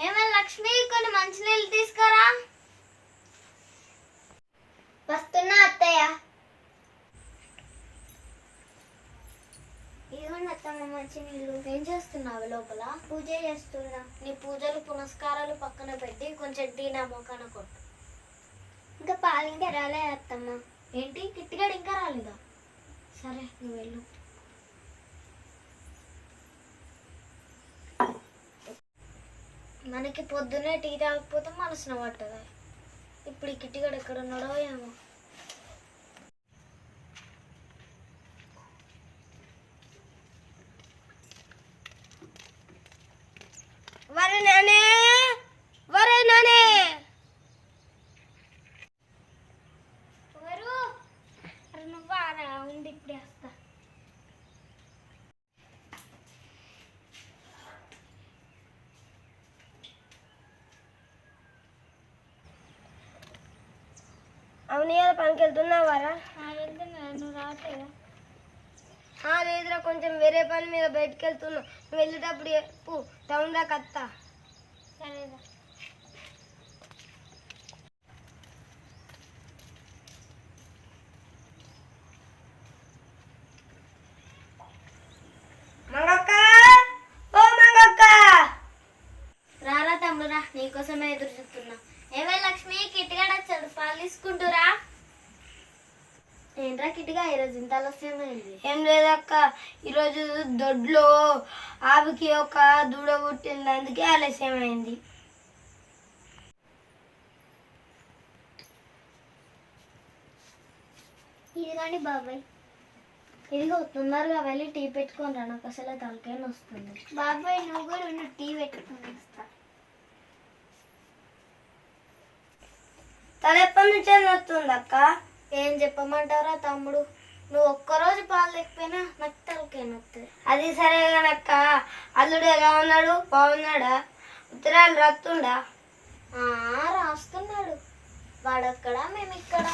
ఏమైనా లక్ష్మి కొన్ని మంచినీళ్ళు తీసుకురా. వస్తున్నా అత్తయ్య. ఇదిగోండి అత్తమ్మ మంచినీళ్ళు. ఏం చేస్తున్నావు లోపల? పూజ చేస్తున్నా. నీ పూజలు పునస్కారాలు పక్కన పెట్టి కొంచెం టీ నా మొక్కన కొట్టు. ఇంకా పాలు ఇంకా రాలే అత్తమ్మ. ఏంటి కిట్టిగాడు ఇంకా రాలేదా? సరే నువ్వు వెళ్ళు. మనకి పొద్దున్నే టీ తాగకపోతే మనసున పట్టదా. ఇప్పుడు ఈ కిట్టిగాడు ఎక్కడ ఉన్నాడో ఏమో. నువ్వు ఉండి ఇప్పుడే వస్తా. అవును కదా పనికి వెళ్తున్నావారా? వెళ్తున్నా. నువ్వు రావట్లేదా? లేదురా, కొంచెం వేరే పని మీద బయటకు వెళ్తున్నావు. నువ్వు వెళ్ళేటప్పుడు చెప్పు, టౌన్ దాకా వస్తా. సరేదా. మంగక్క, ఓ మంగక్క, రారా తమ్మురా, నీకోసమే ఎదురు చూస్తున్నా. ఏమే లక్ష్మి, కిట్టిగాడు వచ్చాడు, పాలు తీసుకుంటురా. ఏంట్రా కిట్టిగా ఈరోజు ఇంత ఆలస్యమైంది? ఏం లేదక్క, ఈరోజు దొడ్లో ఆవికి ఒక దూడ పుట్టింది, అందుకే ఆలస్యమైంది. ఇదిగోండి బాబాయ్. ఇదిగో తొందరగా వెళ్ళి టీ పెట్టుకొని రా, నాకు అసలు తలకాయ వస్తుంది. బాబాయ్ నువ్వు కూడా టీ పెట్టుకొని వస్తా. తలెప్పటి నుంచే వస్తుంది అక్క. ఏం చెప్పమంటారా తమ్ముడు, నువ్వు ఒక్కరోజు పాలు లేకపోయినా నాకు తలకాయ నొస్తుంది. అది సరే కానక్క, అల్లుడు ఎలా ఉన్నాడు? బాగున్నాడా? ఉత్తరాలు రాస్తుండా? రాస్తున్నాడు. వాడక్కడ మేము ఇక్కడ.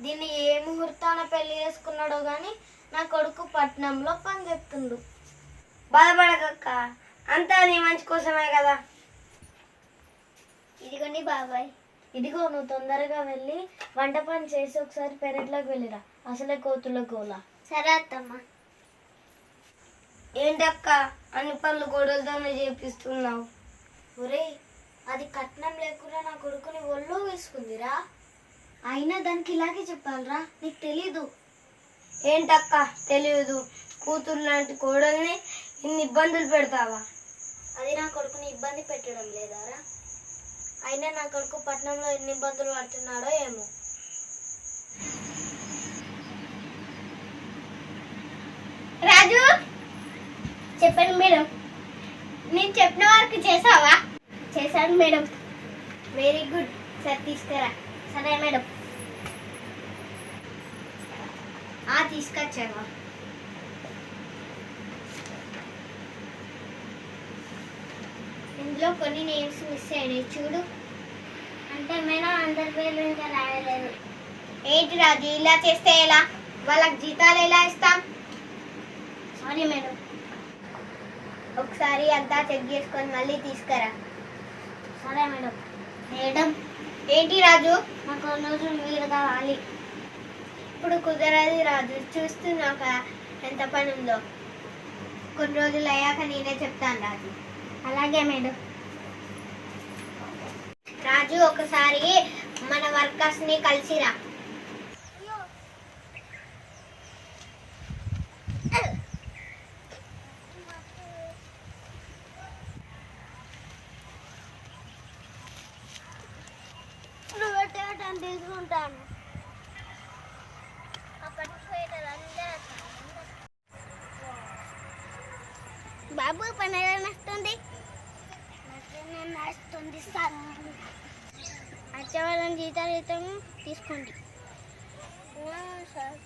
దీన్ని ఏ ముహూర్తాన పెళ్లి చేసుకున్నాడో గాని నా కొడుకు పట్నంలో పని చెప్తుండు. బాధపడకక్క, అంతా నీ మంచి కోసమే కదా. ఇదిగోండి బాబాయ్. ఇదిగో నువ్వు తొందరగా వెళ్ళి వంట పని చేసి ఒకసారి పెరట్లోకి వెళ్ళిరా, అసలే కోతుల గోల. సరే అత్తమ్మ. ఏంటక్క అన్ని పనులు గొడవలతోనే చేపిస్తున్నావు? ఒరే, అది కట్నం లేకుండా నా కొడుకుని ఒళ్ళో వేసుకుందిరా. అయినా దానికి ఇలాగే చెప్పాలరా, నీకు తెలీదు. ఏంటక్క తెలియదు? కూతురు లాంటి కోడల్ని ఇన్ని ఇబ్బందులు పెడతావా? అది నా కొడుకుని ఇబ్బంది పెట్టడం లేదారా? అయినా నా కొడుకు పట్నంలో ఎన్ని ఇబ్బందులు పడుతున్నాడో ఏమో. రాజు, చెప్పండి మేడం. నేను చెప్పిన వరకు చేసావా? చేశాను మేడం. Very good. సార్ తీసుకురా. సరే మేడం. తీసుకొచ్చావా? ఇందులో కొన్ని నేమ్స్ మిస్ అయినాయి చూడు. అంటే మేడం అందరి పేర్లు ఇంకా రాయలేదు. ఏంటి రాజు, ఇలా చేస్తే ఎలా? వాళ్ళకి జీతాలు ఎలా ఇస్తాం? Sorry madam. ఒకసారి అంతా చెక్ చేసుకొని మళ్ళీ తీసుకురా. సరే మేడం. మేడం ఏంటి రాజు? నాకు కొన్ని రోజులు వీలు కావాలి. ఇప్పుడు కుదరది రాజు, చూస్తున్నాక ఎంత పని ఉందో. కొన్ని రోజులు అయ్యాక నేనే చెప్తాను రాజు. అలాగే మేడం. రాజు ఒకసారి మన వర్కర్స్ ని కలిసిరా. తీసుకుంటాను. బాబు పని ఎలా నడుస్తుంది? వస్తుంది సార్. వచ్చే వాళ్ళని జీతాలు తీసుకోండి సార్.